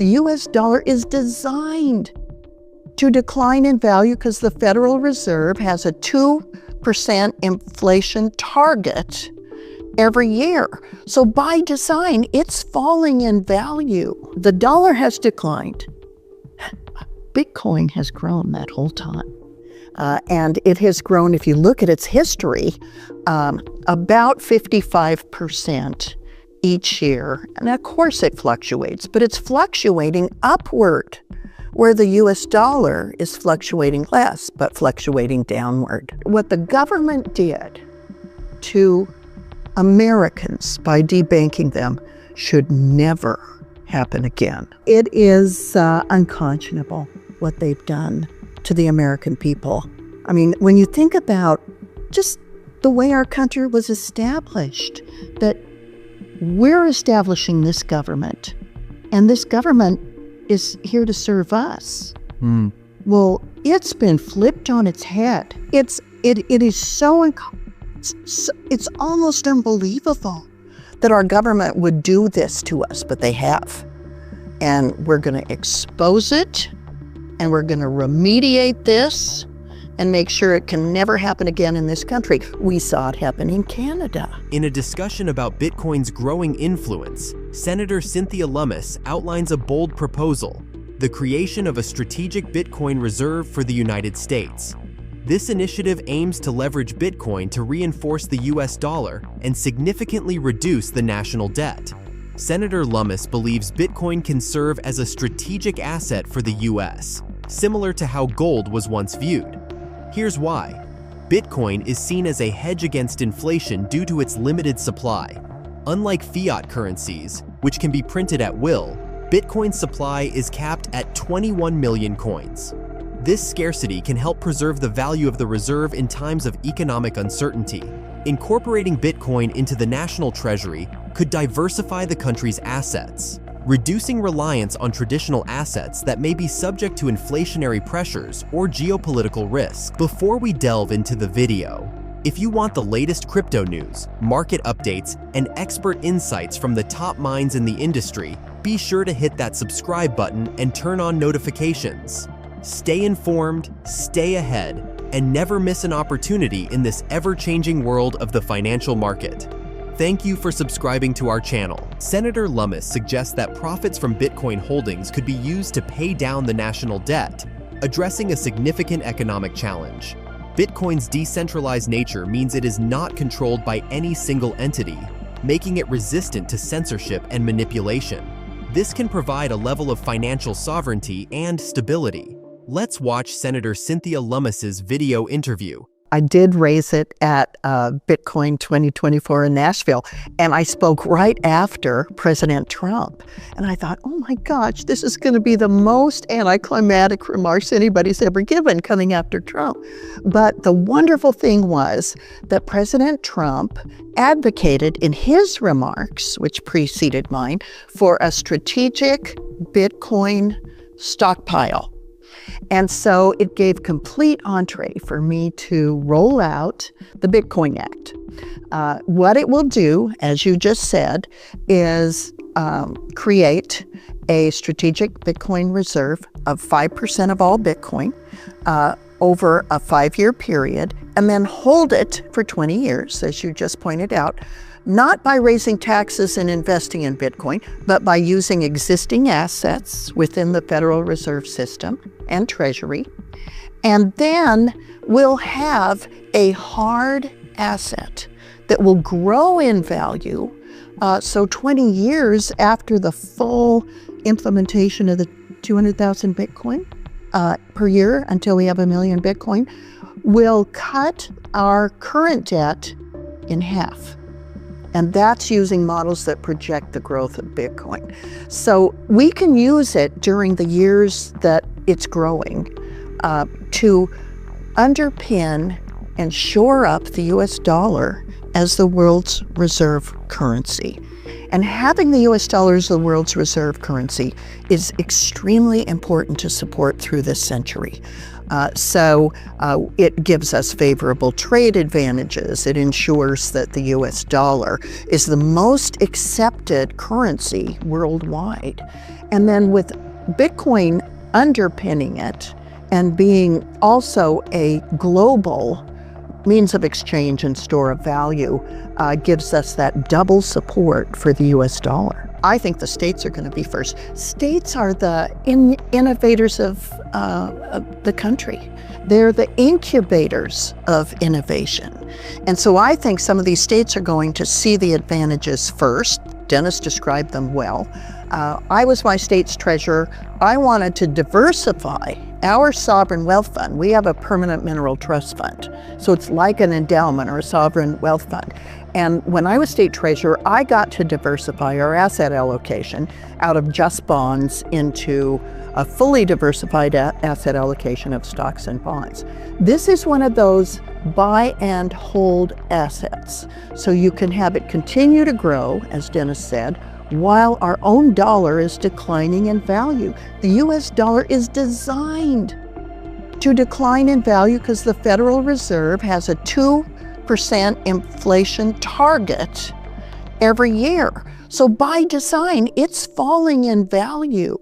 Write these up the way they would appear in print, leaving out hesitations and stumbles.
The US dollar is designed to decline in value because the Federal Reserve has a 2% inflation target every year. So by design, it's falling in value. The dollar has declined. Bitcoin has grown that whole time. And it has grown, if you look at its history, about 55% each year. And of course it fluctuates, but it's fluctuating upward, where the US dollar is fluctuating less, but fluctuating downward. What the government did to Americans by debanking them should never happen again. It is unconscionable what they've done to the American people. I mean, when you think about just the way our country was established, that we're establishing this government, and this government is here to serve us. Well, it's been flipped on its head. It is so it's almost unbelievable that our government would do this to us, but they have. And we're going to expose it, and we're going to remediate this and make sure it can never happen again in this country. We saw it happen in Canada. In a discussion about Bitcoin's growing influence, Senator Cynthia Lummis outlines a bold proposal: the creation of a strategic Bitcoin reserve for the United States. This initiative aims to leverage Bitcoin to reinforce the US dollar and significantly reduce the national debt. Senator Lummis believes Bitcoin can serve as a strategic asset for the US, similar to how gold was once viewed. Here's why. Bitcoin is seen as a hedge against inflation due to its limited supply. Unlike fiat currencies, which can be printed at will, Bitcoin's supply is capped at 21 million coins. This scarcity can help preserve the value of the reserve in times of economic uncertainty. Incorporating Bitcoin into the national treasury could diversify the country's assets, reducing reliance on traditional assets that may be subject to inflationary pressures or geopolitical risk. Before we delve into the video, if you want the latest crypto news, market updates, and expert insights from the top minds in the industry, be sure to hit that subscribe button and turn on notifications. Stay informed, stay ahead, and never miss an opportunity in this ever-changing world of the financial market. Thank you for subscribing to our channel. Senator Lummis suggests that profits from Bitcoin holdings could be used to pay down the national debt, addressing a significant economic challenge. Bitcoin's decentralized nature means it is not controlled by any single entity, making it resistant to censorship and manipulation. This can provide a level of financial sovereignty and stability. Let's watch Senator Cynthia Lummis's video interview. I did raise it at Bitcoin 2024 in Nashville, and I spoke right after President Trump. And I thought, oh my gosh, this is going to be the most anticlimactic remarks anybody's ever given coming after Trump. But the wonderful thing was that President Trump advocated in his remarks, which preceded mine, for a strategic Bitcoin stockpile. And so it gave complete entree for me to roll out the Bitcoin Act. What it will do, as you just said, is create a strategic Bitcoin reserve of 5% of all Bitcoin over a 5-year period, and then hold it for 20 years, as you just pointed out, not by raising taxes and investing in Bitcoin, but by using existing assets within the Federal Reserve System and Treasury. And then we'll have a hard asset that will grow in value. So 20 years after the full implementation of the 200,000 Bitcoin per year until we have 1 million Bitcoin, will cut our current debt in half. And that's using models that project the growth of Bitcoin. So we can use it during the years that it's growing to underpin and shore up the US dollar as the world's reserve currency. And having the US dollar as the world's reserve currency is extremely important to support through this century. So it gives us favorable trade advantages. It ensures that the US dollar is the most accepted currency worldwide. And then with Bitcoin underpinning it and being also a global means of exchange and store of value, gives us that double support for the US dollar. I think the states are going to be first. States are the innovators of the country. They're the incubators of innovation. And so I think some of these states are going to see the advantages first. Dennis described them well. I was my state's treasurer. I wanted to diversify our sovereign wealth fund. We have a permanent mineral trust fund. So it's like an endowment or a sovereign wealth fund. And when I was state treasurer, I got to diversify our asset allocation out of just bonds into a fully diversified asset allocation of stocks and bonds. This is one of those buy and hold assets. So you can have it continue to grow, as Dennis said, while our own dollar is declining in value. The US dollar is designed to decline in value because the Federal Reserve has a 2% inflation target every year. So by design, it's falling in value.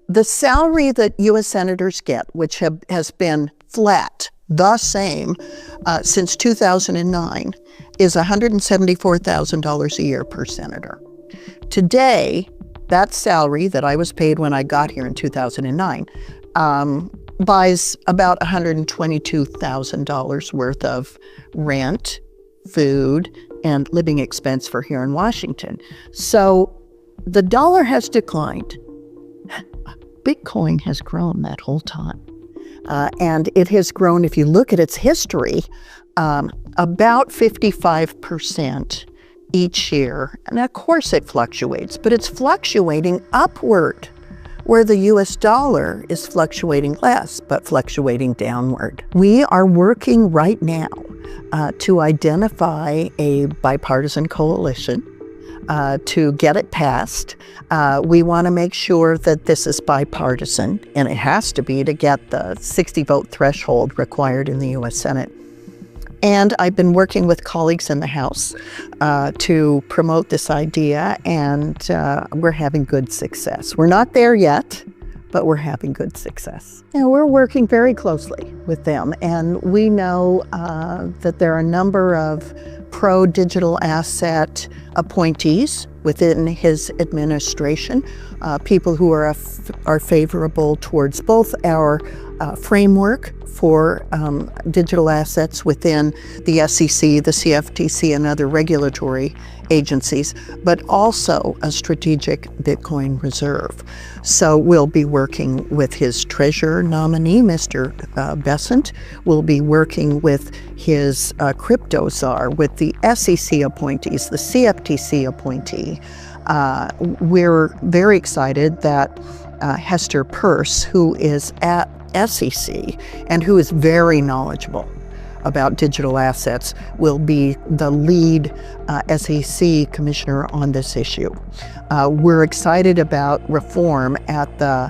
The salary that US senators get, which has been flat, the same since 2009, is $174,000 a year per senator. Today, that salary that I was paid when I got here in 2009 buys about $122,000 worth of rent, food, and living expense for here in Washington. So the dollar has declined. Bitcoin has grown that whole time. And it has grown, if you look at its history, about 55% each year. And of course it fluctuates, but it's fluctuating upward, where the US dollar is fluctuating less, but fluctuating downward. We are working right now to identify a bipartisan coalition to get it passed. We want to make sure that this is bipartisan, and it has to be to get the 60-vote threshold required in the US Senate. And I've been working with colleagues in the House to promote this idea, and we're having good success. We're not there yet, but we're having good success. And we're working very closely with them, and we know that there are a number of pro-digital asset appointees within his administration, people who are favorable towards both our framework for digital assets within the SEC, the CFTC, and other regulatory agencies, but also a strategic Bitcoin reserve. So we'll be working with his treasurer nominee, Mr. Bessent. We'll be working with his crypto czar, with the SEC appointees, the CFTC appointee. We're very excited that Hester Peirce, who is at SEC and who is very knowledgeable about digital assets, will be the lead SEC commissioner on this issue. We're excited about reform at the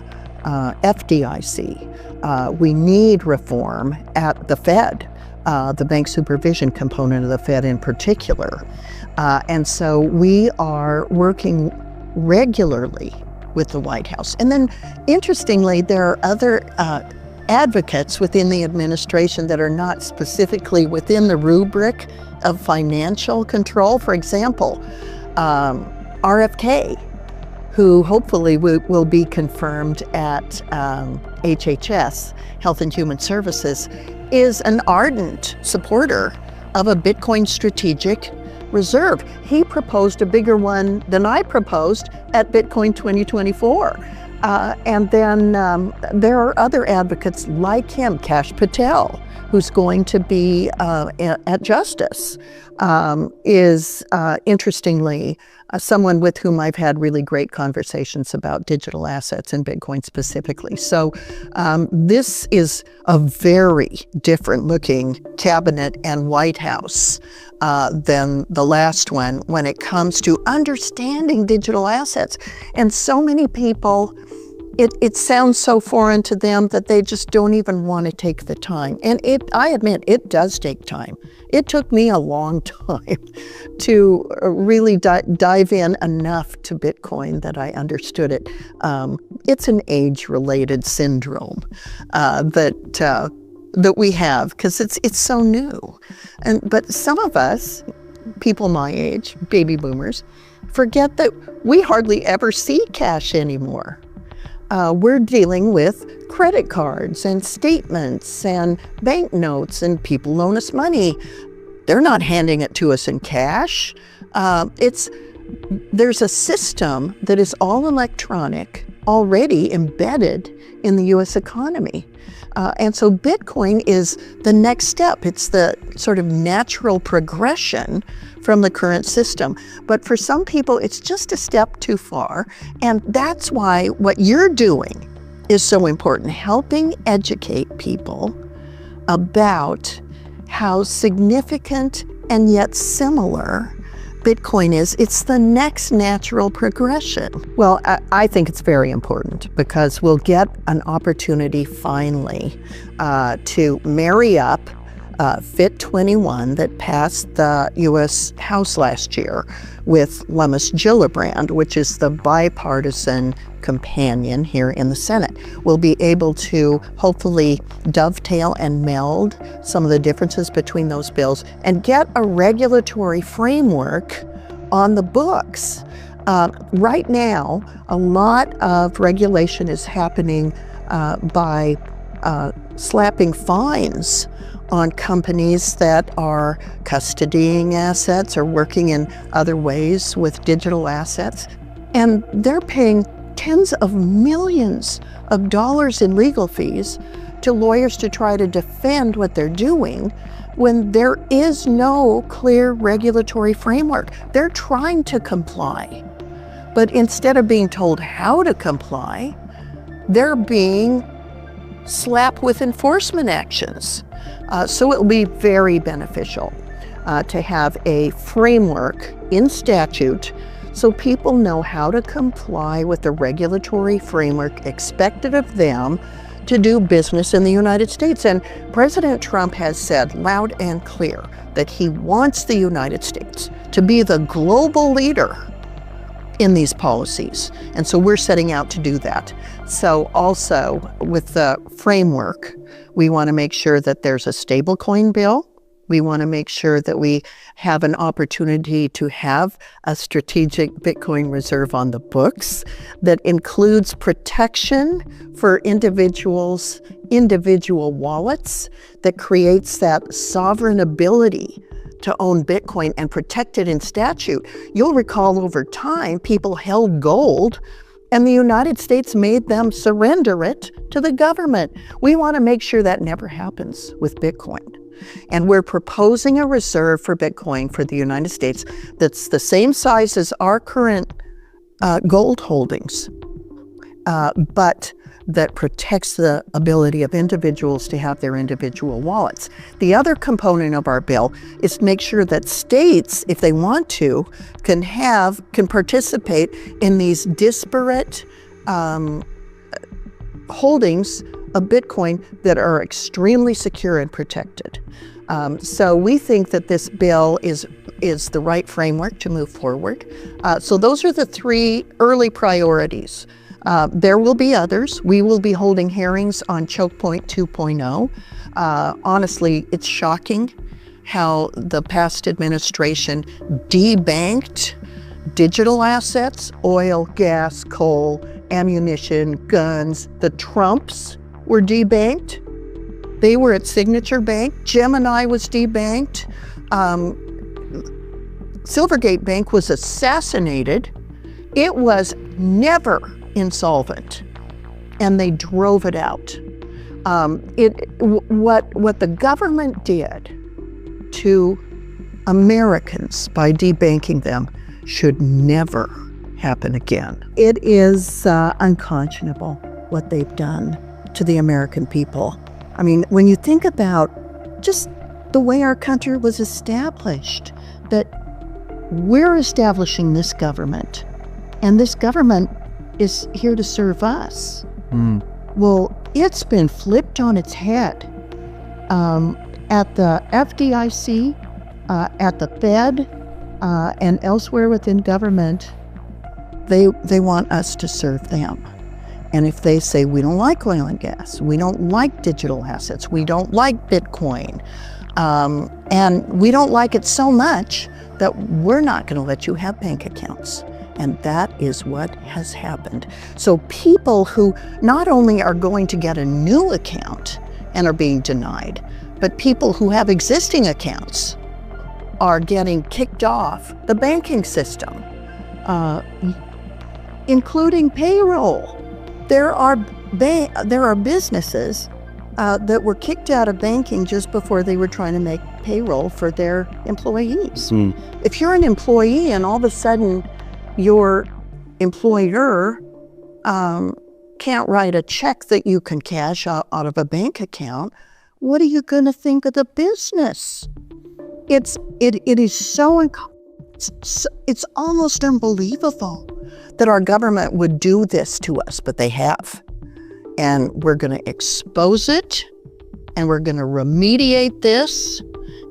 FDIC. We need reform at the Fed, the bank supervision component of the Fed in particular. And so we are working regularly with the White House. And then, interestingly, there are other advocates within the administration that are not specifically within the rubric of financial control. For example, RFK, who hopefully will be confirmed at HHS, Health and Human Services, is an ardent supporter of a Bitcoin strategic reserve. He proposed a bigger one than I proposed at Bitcoin 2024. And then there are other advocates like him, Kash Patel, who's going to be at Justice, is interestingly someone with whom I've had really great conversations about digital assets and Bitcoin specifically. So this is a very different looking cabinet and White House than the last one when it comes to understanding digital assets. And so many people it sounds so foreign to them that they just don't even want to take the time. And I admit, it does take time. It took me a long time to really dive in enough to Bitcoin that I understood it. It's an age-related syndrome that we have because it's so new. But some of us, people my age, baby boomers, forget that we hardly ever see cash anymore. We're dealing with credit cards and statements and banknotes, and people loan us money. They're not handing it to us in cash. There's a system that is all electronic, already embedded in the U.S. economy. And so Bitcoin is the next step. It's the sort of natural progression from the current system. But for some people, it's just a step too far. And that's why what you're doing is so important, helping educate people about how significant and yet similar Bitcoin is. It's the next natural progression. Well, I think it's very important because we'll get an opportunity finally to marry up Fit 21 that passed the U.S. House last year with Lummis-Gillibrand, which is the bipartisan companion here in the Senate. We'll be able to hopefully dovetail and meld some of the differences between those bills and get a regulatory framework on the books. Right now, a lot of regulation is happening by slapping fines on companies that are custodying assets or working in other ways with digital assets. And they're paying tens of millions of dollars in legal fees to lawyers to try to defend what they're doing when there is no clear regulatory framework. They're trying to comply, but instead of being told how to comply, they're being slapped with enforcement actions. So it will be very beneficial to have a framework in statute so people know how to comply with the regulatory framework expected of them to do business in the United States. And President Trump has said loud and clear that he wants the United States to be the global leader in these policies. And so we're setting out to do that. So also with the framework, we want to make sure that there's a stablecoin bill. We want to make sure that we have an opportunity to have a strategic Bitcoin reserve on the books that includes protection for individual wallets, that creates that sovereign ability to own Bitcoin and protect it in statute. You'll recall over time, people held gold and the United States made them surrender it to the government. We want to make sure that never happens with Bitcoin. And we're proposing a reserve for Bitcoin for the United States that's the same size as our current gold holdings, but that protects the ability of individuals to have their individual wallets. The other component of our bill is to make sure that states, if they want to, can participate in these disparate holdings of Bitcoin that are extremely secure and protected. So we think that this bill is the right framework to move forward. So those are the three early priorities. There will be others. We will be holding hearings on Choke Point 2.0. Honestly, it's shocking how the past administration debanked digital assets, oil, gas, coal, ammunition, guns. The Trumps were debanked. They were at Signature Bank. Gemini was debanked. Silvergate Bank was assassinated. It was never insolvent, and they drove it out. What the government did to Americans by debanking them should never happen again. It is unconscionable what they've done to the American people. I mean, when you think about just the way our country was established, that we're establishing this government, and this government is here to serve us. Well, it's been flipped on its head. At the FDIC, at the Fed, and elsewhere within government, they want us to serve them. And if they say, we don't like oil and gas, we don't like digital assets, we don't like Bitcoin, and we don't like it so much that we're not going to let you have bank accounts. And that is what has happened. So people who not only are going to get a new account and are being denied, but people who have existing accounts are getting kicked off the banking system, including payroll. There are businesses that were kicked out of banking just before they were trying to make payroll for their employees. If you're an employee and all of a sudden your employer can't write a check that you can cash out of a bank account, what are you going to think of the business? It is so it's almost unbelievable that our government would do this to us, but they have. And we're going to expose it, and we're going to remediate this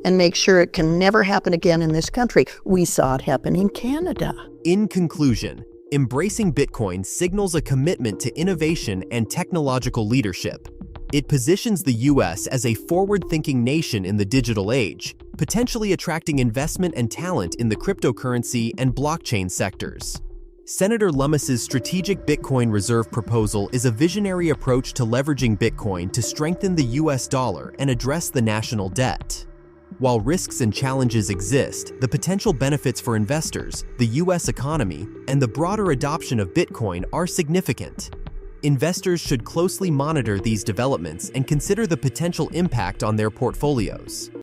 and make sure it can never happen again in this country. We saw it happen in Canada. In conclusion, embracing Bitcoin signals a commitment to innovation and technological leadership. It positions the U.S. as a forward-thinking nation in the digital age, potentially attracting investment and talent in the cryptocurrency and blockchain sectors. Senator Lummis's strategic Bitcoin reserve proposal is a visionary approach to leveraging Bitcoin to strengthen the U.S. dollar and address the national debt. While risks and challenges exist, the potential benefits for investors, the U.S. economy, and the broader adoption of Bitcoin are significant. Investors should closely monitor these developments and consider the potential impact on their portfolios.